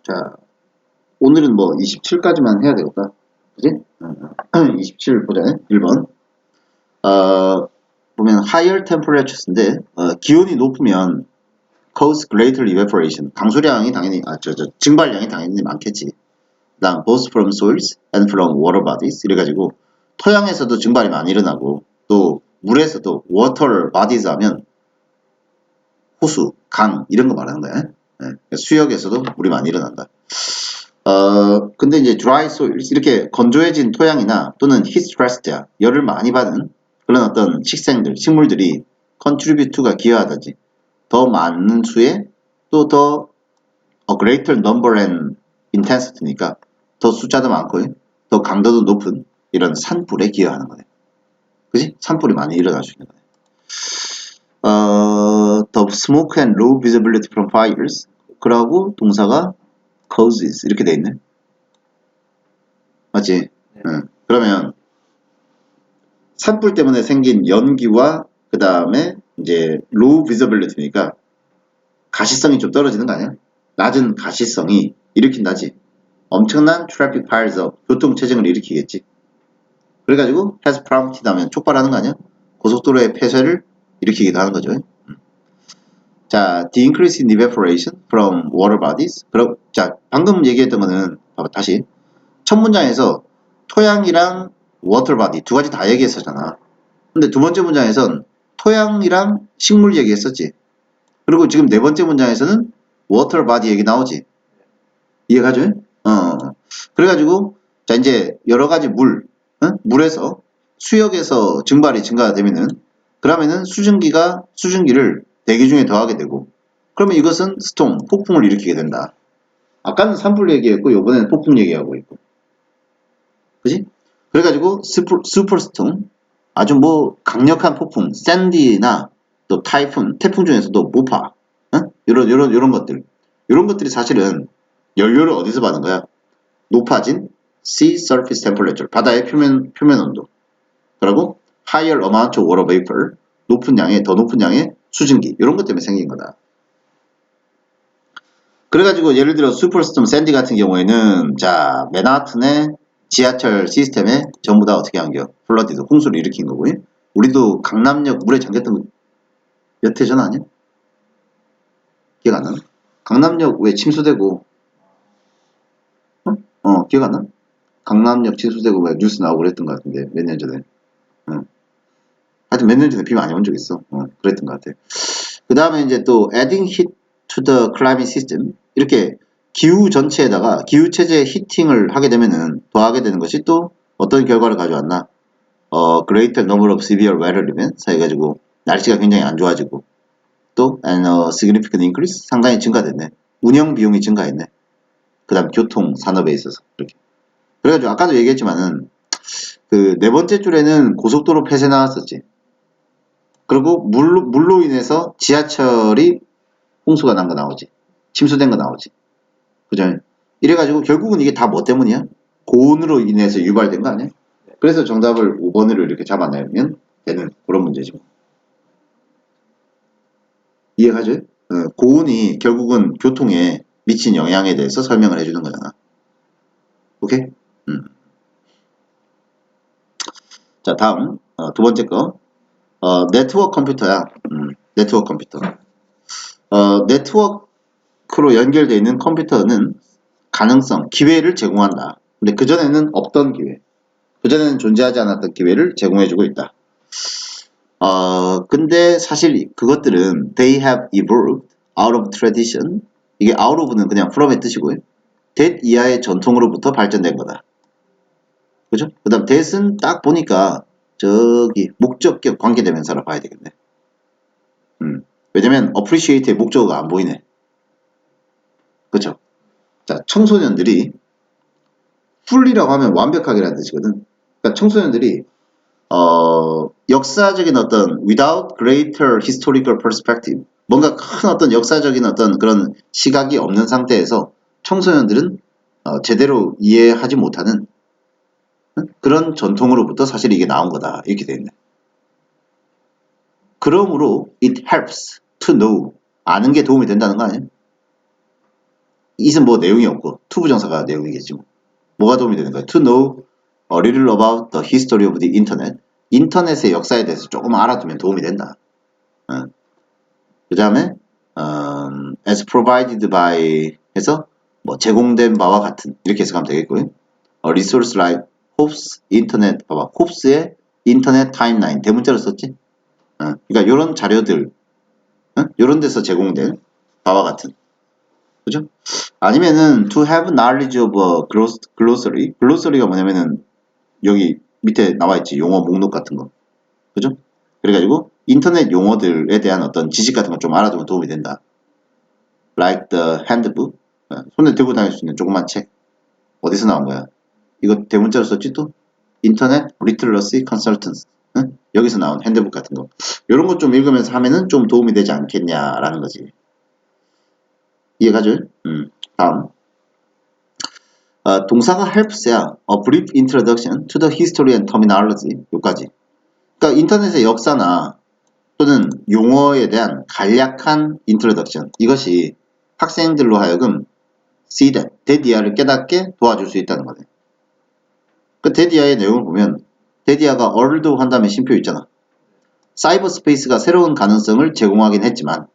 자, 오늘은 뭐 27까지만 해야 되겠다. 그지? 27 보자. 1번. 보면 higher temperatures인데 기온이 높으면 cause greater evaporation. 강수량이 당연히 증발량이 당연히 많겠지. 그다음 both from soils and from water bodies. 이래가지고 토양에서도 증발이 많이 일어나고 또 물에서도 water bodies 하면 호수, 강 이런 거 말하는 거야. 네. 수역에서도 물이 많이 일어난다. 근데 이제 dry soils 이렇게 건조해진 토양이나 또는 heat stressed 열을 많이 받은 그런 어떤 식생들, 식물들이 contribute to가 기여하다지. 더 많은 수에 또 더 greater number and intensity니까 더 숫자도 많고 더 강도도 높은 이런 산불에 기여하는 거네. 그지? 산불이 많이 일어날 수 있는 거네. The smoke and low visibility from fires. 그러고 동사가 causes 이렇게 돼 있네. 맞지? 네. 그러면 산불 때문에 생긴 연기와 그 다음에 이제 low visibility니까 가시성이 좀 떨어지는 거 아니야? 낮은 가시성이 일으킨다지. 엄청난 traffic piles-up, 교통체증을 일으키겠지. 그래가지고 has prompted 하면 촉발하는 거 아니야? 고속도로의 폐쇄를 일으키기도 하는 거죠. 자, the increase in evaporation from water bodies. 그럼 자, 방금 얘기했던 거는 봐봐, 다시 첫 문장에서 토양이랑 water body 두 가지 다 얘기했었잖아. 근데 두 번째 문장에선 토양이랑 식물 얘기했었지. 그리고 지금 네 번째 문장에서는 water body 얘기 나오지. 이해가죠? 그래가지고 자 이제 여러 가지 물에서 수역에서 증발이 증가되면은 그러면은 수증기를 대기 중에 더하게 되고 그러면 이것은 스톰, 폭풍을 일으키게 된다. 아까는 산불 얘기했고 이번에는 폭풍 얘기하고 있고. 그지? 그래가지고 슈퍼스톰 아주 뭐 강력한 폭풍, 샌디나 또 타이푼, 태풍 중에서도 모파, 이런 것들, 이런 것들이 사실은 연료를 어디서 받은 거야? 높아진 sea surface temperature, 바다의 표면 온도. 그리고 higher amount of water vapor, 더 높은 양의 수증기, 이런 것 때문에 생긴 거다. 그래가지고 예를 들어 슈퍼스톰 샌디 같은 경우에는 자 맨하튼의 지하철 시스템에 전부 다 어떻게 한겨? 플러디드 홍수를 일으킨 거고요. 우리도 강남역 물에 잠겼던 거 몇 해 전 아니야? 기억 안 나? 강남역 왜 침수되고 기억 안 나? 강남역 침수되고 왜 뉴스 나오고 그랬던 것 같은데 몇 년 전에. 하여튼 몇 년 전에 비 많이 온 적 있어. 그랬던 것 같아. 그 다음에 이제 또 adding heat to the climate system 이렇게 기후 전체에다가 기후 체제 히팅을 하게 되면은 더하게 되는 것이 또 어떤 결과를 가져왔나? greater number of severe weather events 해가지고 날씨가 굉장히 안 좋아지고 또 and a significant increase 상당히 증가됐네. 운영 비용이 증가했네. 그 다음 교통 산업에 있어서 이렇게. 그래가지고 아까도 얘기했지만은 그 네 번째 줄에는 고속도로 폐쇄 나왔었지. 그리고 물로 인해서 지하철이 홍수가 난 거 나오지. 침수된 거 나오지. 그죠? 이래가지고 결국은 이게 다 뭐 때문이야? 고온으로 인해서 유발된 거 아니야? 그래서 정답을 5번으로 이렇게 잡아내면 되는 그런 문제지. 이해가죠? 고온이 결국은 교통에 미친 영향에 대해서 설명을 해주는 거잖아. 오케이? 자, 다음 두 번째 거 네트워크 컴퓨터야. 네트워크 컴퓨터. 네트워크로 연결되어 있는 컴퓨터는 가능성, 기회를 제공한다. 근데 그전에는 없던 기회, 그전에는 존재하지 않았던 기회를 제공해주고 있다. 근데 사실 그것들은 they have evolved out of tradition. 이게 out of는 그냥 from의 뜻이고요. that 이하의 전통으로부터 발전된 거다. 그죠? 그 다음 that은 딱 보니까 저기 목적격 관계대명사라 봐야 되겠네. 왜냐면 appreciate의 목적어가 안 보이네. 그쵸? 자, 청소년들이 fully라고 하면 완벽하게라는 뜻이거든. 그러니까 청소년들이 역사적인 어떤 without greater historical perspective 뭔가 큰 어떤 역사적인 어떤 그런 시각이 없는 상태에서 청소년들은 제대로 이해하지 못하는 그런 전통으로부터 사실 이게 나온 거다 이렇게 되어 있네. 그러므로 it helps to know 아는 게 도움이 된다는 거 아니야? it은 뭐 내용이 없고 투부정사가 내용이겠지 뭐. 뭐가 도움이 되는 거야? To know a little about the history of the internet. 인터넷의 역사에 대해서 조금 알아두면 도움이 된다. 그 다음에 as provided by 해서 뭐 제공된 바와 같은 이렇게 해석하면 되겠고요. A resource like Hobbes 인터넷 봐봐. 홉스의 인터넷 타임라인 대문자로 썼지. 그러니까 이런 자료들 이런 데서 제공된 바와 같은 그죠? 아니면은 to have knowledge of a glossary 글로서리가 뭐냐면은 여기 밑에 나와있지 용어 목록 같은 거 그죠? 그래가지고 인터넷 용어들에 대한 어떤 지식 같은 거 좀 알아두면 도움이 된다. Like the handbook 손에 들고 다닐 수 있는 조그만 책 어디서 나온 거야? 이거 대문자로 썼지 또? 인터넷 리틀러시 컨설턴스 여기서 나온 핸드북 같은 거 이런 거 좀 읽으면서 하면은 좀 도움이 되지 않겠냐라는 거지. 이해가죠? 다음 동사가 helps야. A brief introduction to the history and terminology 요까지. 그러니까 인터넷의 역사나 또는 용어에 대한 간략한 introduction 이것이 학생들로 하여금 see that 데디아를 깨닫게 도와줄 수 있다는 거네. 그 데디아의 내용을 보면 데디아가 얼드 한 다음에 쉼표 있잖아. 사이버 스페이스가 새로운 가능성을 제공하긴 했지만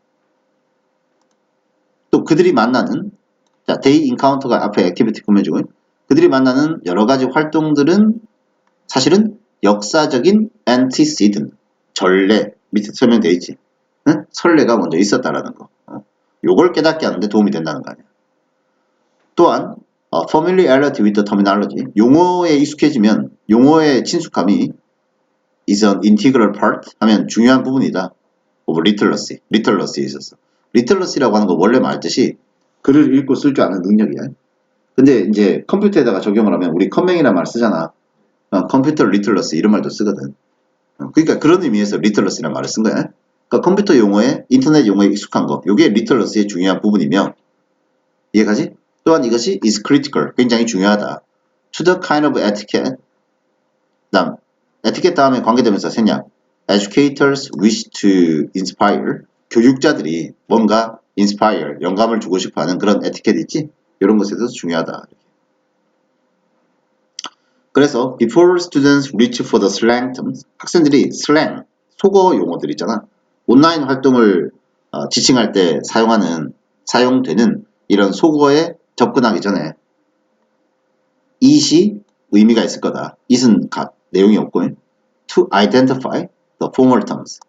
또 그들이 만나는 자, 데이 인카운터가 앞에 액티비티 꾸며주고 그들이 만나는 여러 가지 활동들은 사실은 역사적인 antecedent 전례 밑에 설명되어 있지. 응? 선례가 먼저 있었다라는 거. 요걸 깨닫게 하는데 도움이 된다는 거 아니야. 또한 familiarity with the terminology 용어에 익숙해지면 용어의 친숙함이 is an integral part 하면 중요한 부분이다. of literacy. literacy에 있어서. literacy라고 하는 거 원래 말뜻이 글을 읽고 쓸 줄 아는 능력이야. 근데 이제 컴퓨터에다가 적용을 하면 우리 컴맹이라는 말 쓰잖아. 컴퓨터 리틀러시 이런 말도 쓰거든. 그러니까 그런 의미에서 리틀러시라는 말을 쓴 거야. 그러니까 컴퓨터 용어에 인터넷 용어에 익숙한 거 이게 리틀러시의 중요한 부분이며 이해가지? 또한 이것이 is critical 굉장히 중요하다. to the kind of etiquette 다음 에티켓 다음에 관계되면서 생략 educators wish to inspire 교육자들이 뭔가 inspire 영감을 주고 싶어하는 그런 에티켓 있지? 이런 것에 대해서 중요하다. 그래서 before students reach for the slang terms 학생들이 슬랭, 속어 용어들 있잖아. 온라인 활동을 지칭할 때 사용되는 이런 속어에 접근하기 전에 it이 의미가 있을 거다. it은 내용이 없고 to identify the formal terms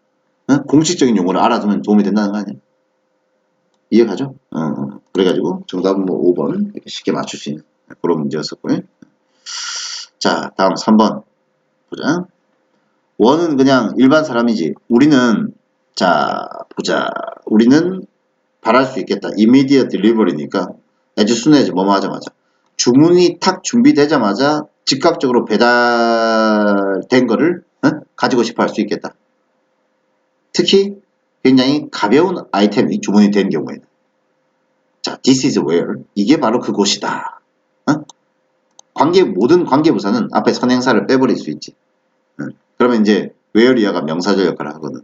공식적인 용어를 알아두면 도움이 된다는 거 아니야? 이해가죠? 그래가지고 정답은 뭐 5번 이렇게 쉽게 맞출 수 있는 그런 문제였었고요. 자, 다음 3번 보자. 원은 그냥 일반 사람이지. 우리는 자 보자. 우리는 바랄 수 있겠다. immediate delivery니까 as soon as 뭐뭐 하자마자 주문이 탁 준비되자마자 즉각적으로 배달된 거를 가지고 싶어 할 수 있겠다. 특히 굉장히 가벼운 아이템이 주문이 된 경우에는 자, this is where 이게 바로 그곳이다. 모든 관계부사는 앞에 선행사를 빼버릴 수 있지. 그러면 이제 where이야가 명사절 역할을 하거든.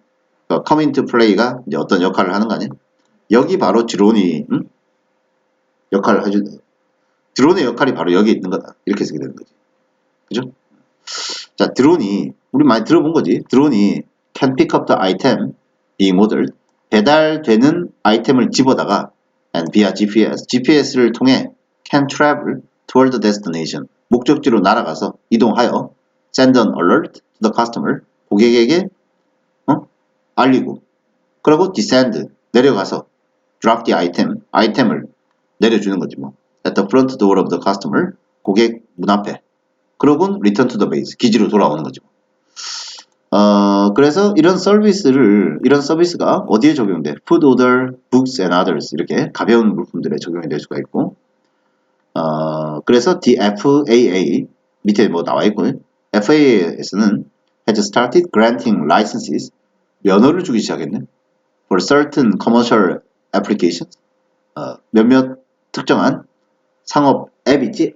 그러니까 come into play가 이제 어떤 역할을 하는 거 아니야? 여기 바로 드론이 역할을 해주는 드론의 역할이 바로 여기 있는 거다. 이렇게 쓰게 되는 거지. 그죠? 자, 드론이 우리 많이 들어본 거지. 드론이 can pick up the item being ordered 배달되는 아이템을 집어다가 and via GPS를 통해 can travel toward the destination 목적지로 날아가서 이동하여 send an alert to the customer 고객에게 알리고 그리고 descend 내려가서 drop the 아이템을 내려주는 거지 뭐 at the front door of the customer 고객 문 앞에 그러고는 return to the base 기지로 돌아오는 거죠. 그래서 이런 서비스가 어디에 적용돼? food order, books and others 이렇게 가벼운 물품들에 적용이 될 수가 있고 그래서 the FAA 밑에 뭐 나와 있고 FAA에서는 has started granting licenses 면허를 주기 시작했네. for certain commercial applications 몇몇 특정한 상업 앱 있지?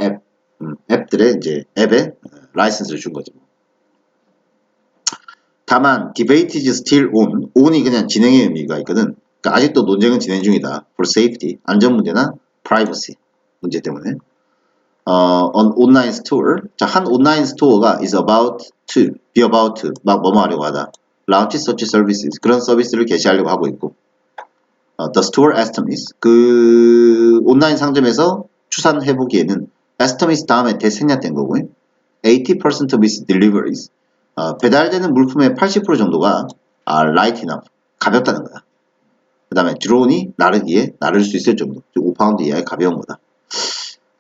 앱들의 이제 앱에 라이선스를 준 거지. 다만 debate is still on이 그냥 진행의 의미가 있거든. 그러니까 아직도 논쟁은 진행 중이다. for safety 안전 문제나 privacy 문제 때문에. on online store. 자, 한 온라인 스토어가 is about to, be about to, 막 뭐뭐 하려고 하다. launch such services. 그런 서비스를 개시하려고 하고 있고. the store estimates. 그 온라인 상점에서 추산해보기에는 estimates 다음에 대생략된 거고 80% of its deliveries. 배달되는 물품의 80% 정도가 light enough. 가볍다는 거야. 그 다음에 드론이 나를 수 있을 정도. 5파운드 이하의 가벼운 거다.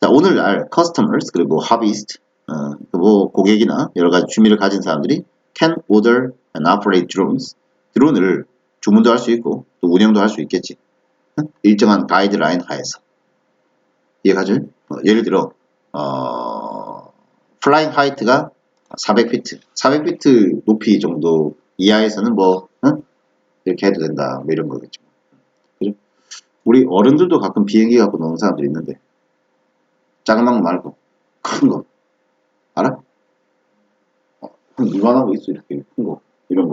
자, 오늘날 customers 그리고 hobbyist 뭐 고객이나 여러 가지 취미를 가진 사람들이 can order and operate drones. 드론을 주문도 할 수 있고 또 운영도 할 수 있겠지. 일정한 가이드라인 하에서. 이해가죠? 예를 들어 flying height가 400피트, 400피트 높이 정도 이하에서는 뭐 이렇게 해도 된다. 뭐 이런 거겠죠. 그죠? 우리 어른들도 가끔 비행기 갖고 노는 사람들이 있는데 작은 거 말고 큰 거 알아? 한 이만한 거 있어. 이렇게 큰 거 이런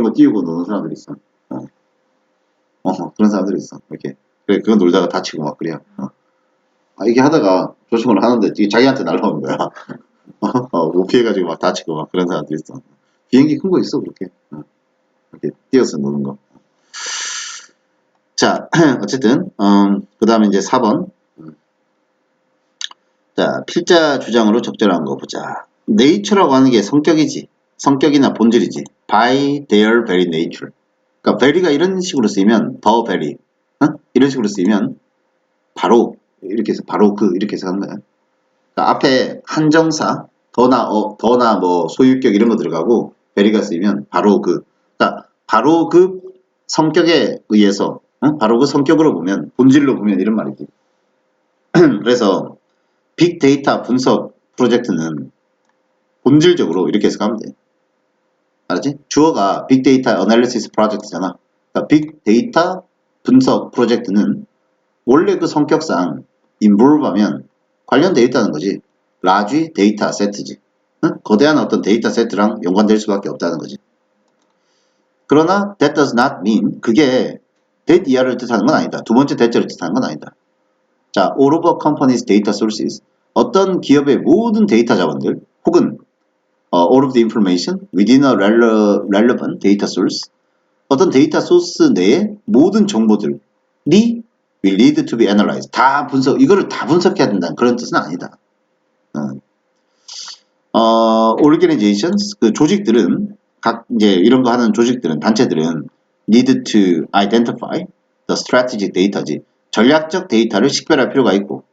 거 띄우고 노는 사람들이 있어. 그런 사람들이 있어. 이렇게 그래 그거 놀다가 다치고 막 그래요. 이게 하다가 조심을 하는데 이게 자기한테 날라오는 거야. 못 피해가지고 막 다치고 막 그런 사람들이 있어. 비행기 큰 거 있어 그렇게. 이렇게 띄어서 노는 거. 자, 어쨌든 그 다음에 이제 4번. 자, 필자 주장으로 적절한 거 보자. nature라고 하는 게 성격이지. 성격이나 본질이지. by their very nature. 그러니까 very가 이런 식으로 쓰이면 the very. 이런 식으로 쓰이면 바로 이렇게 해서 바로 이렇게 해서 하는 거야. 그러니까 앞에 한정사 더나 뭐 소유격 이런 거 들어가고 very가 쓰이면 바로 그러니까 바로 그 성격에 의해서 바로 그 성격으로 보면 본질로 보면 이런 말이지. 그래서 빅데이터 분석 프로젝트는 본질적으로 이렇게 해서 가면 돼. 알았지? 주어가 빅데이터 어널리시스 프로젝트잖아. 그러니까 빅데이터 분석 프로젝트는 원래 그 성격상 involve 하면 관련되어 있다는 거지. large 데이터 세트지. 거대한 어떤 데이터 세트랑 연관될 수밖에 없다는 거지. 그러나 that does not mean 그게 that 이하를 뜻하는 건 아니다. 두 번째 대체를 뜻하는 건 아니다. 자, all of a company's data sources. 어떤 기업의 모든 데이터 자원들 혹은 all of the information within a relevant data source. 어떤 데이터 소스 내의 모든 정보들이 will need to be analyzed. 이거를 다 분석해야 된다는 그런 뜻은 아니다. organizations, 그 조직들은, 이제 이런 거 하는 조직들은, 단체들은 need to identify the strategic data지. 전략적 데이터를 식별할 필요가 있고,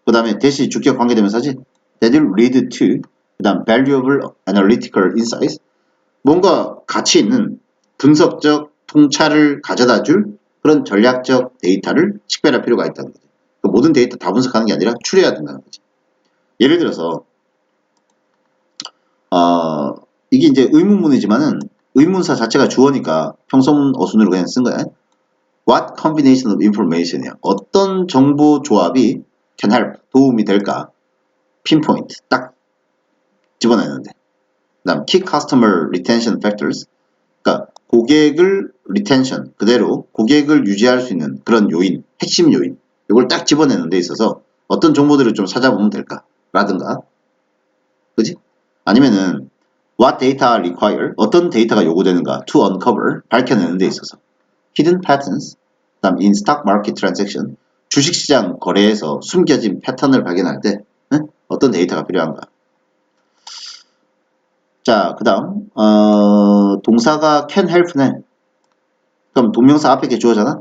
그 다음에 대시 주격 관계되면서지. that will lead to, 그 다음 valuable analytical insights. 뭔가 가치 있는 분석적 통찰을 가져다 줄 그런 전략적 데이터를 식별할 필요가 있다는 거지. 그 모든 데이터 다 분석하는 게 아니라 추려야 된다는 거지. 예를 들어서 이게 이제 의문문이지만은 의문사 자체가 주어니까 평소문 어순으로 그냥 쓴 거야. What combination of information이야. 어떤 정보 조합이 can help 도움이 될까? pinpoint 딱 집어내는데. 그다음 key customer retention factors. 그러니까 고객을 retention 그대로 고객을 유지할 수 있는 그런 요인, 핵심 요인. 이걸 딱 집어내는 데 있어서 어떤 정보들을 좀 찾아보면 될까? 라든가. 그지? 아니면은 what data require 어떤 데이터가 요구되는가 to uncover 밝혀내는 데 있어서 hidden patterns 그다음 in stock market transaction 주식시장 거래에서 숨겨진 패턴을 발견할 때 어떤 데이터가 필요한가. 자, 그 다음 동사가 can help네. 그럼 동명사 앞에 게 주어잖아.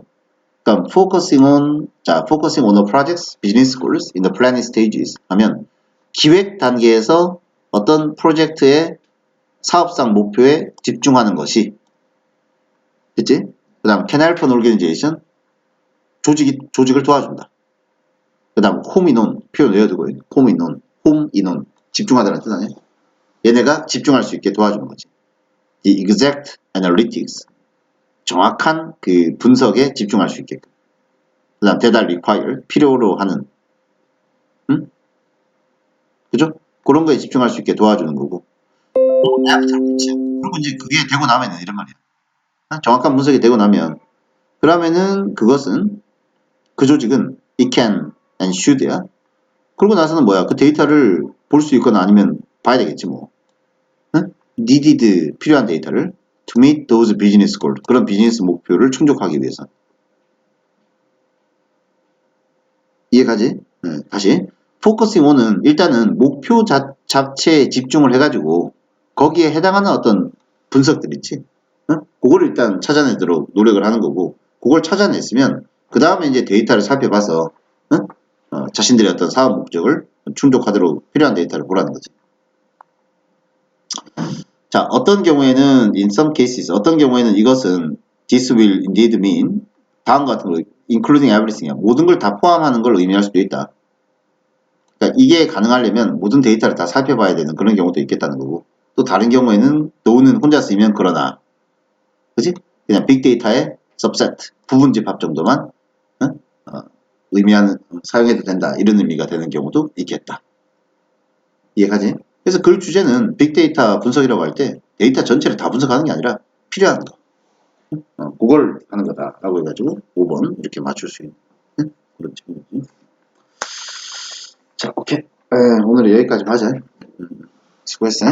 그럼 focusing on the projects, business goals in the planning stages 하면 기획 단계에서 어떤 프로젝트의 사업상 목표에 집중하는 것이 됐지? 그 다음 can help an organization 조직을 도와준다. 그 다음 home in on 표현 외워두고 home in on 집중하다는 뜻 아니야? 얘네가 집중할 수 있게 도와주는 거지. The exact analytics 정확한 그 분석에 집중할 수 있게끔. 그 다음 that require 필요로 하는 그죠? 그런 거에 집중할 수 있게 도와주는 거고. 그리고 이제 그게 되고 나면은 이런 말이야. 정확한 분석이 되고 나면 그러면은 그것은 그 조직은 it can and should야. 그러고 나서는 뭐야? 그 데이터를 볼 수 있거나 아니면 봐야 되겠지 뭐. 응? needed 필요한 데이터를 to meet those business goals 그런 비즈니스 목표를 충족하기 위해서. 이해가지? 다시 focusing on은 일단은 목표 자체에 집중을 해가지고 거기에 해당하는 어떤 분석들 있지. 응? 그걸 일단 찾아내도록 노력을 하는 거고 그걸 찾아냈으면 그 다음에 이제 데이터를 살펴봐서 응? 자신들의 어떤 사업 목적을 충족하도록 필요한 데이터를 보라는 거지. 자, 어떤 경우에는 in some cases, 어떤 경우에는 이것은 this will indeed mean 다음 같은 거 including everything이야. 모든 걸 다 포함하는 걸 의미할 수도 있다. 그러니까 이게 가능하려면 모든 데이터를 다 살펴봐야 되는 그런 경우도 있겠다는 거고 또 다른 경우에는 no는 혼자 쓰이면 그러나 그지? 그냥 빅데이터의 subset, 부분집합 정도만 응? 의미하는 사용해도 된다 이런 의미가 되는 경우도 있겠다. 이해가지? 그래서 글 주제는 빅데이터 분석이라고 할 때 데이터 전체를 다 분석하는 게 아니라 필요한 거 그걸 하는 거다라고 해가지고 5번 이렇게 맞출 수 있는 그런 질문이지. 자, 오케이. 오늘 여기까지 하자. 수고했어.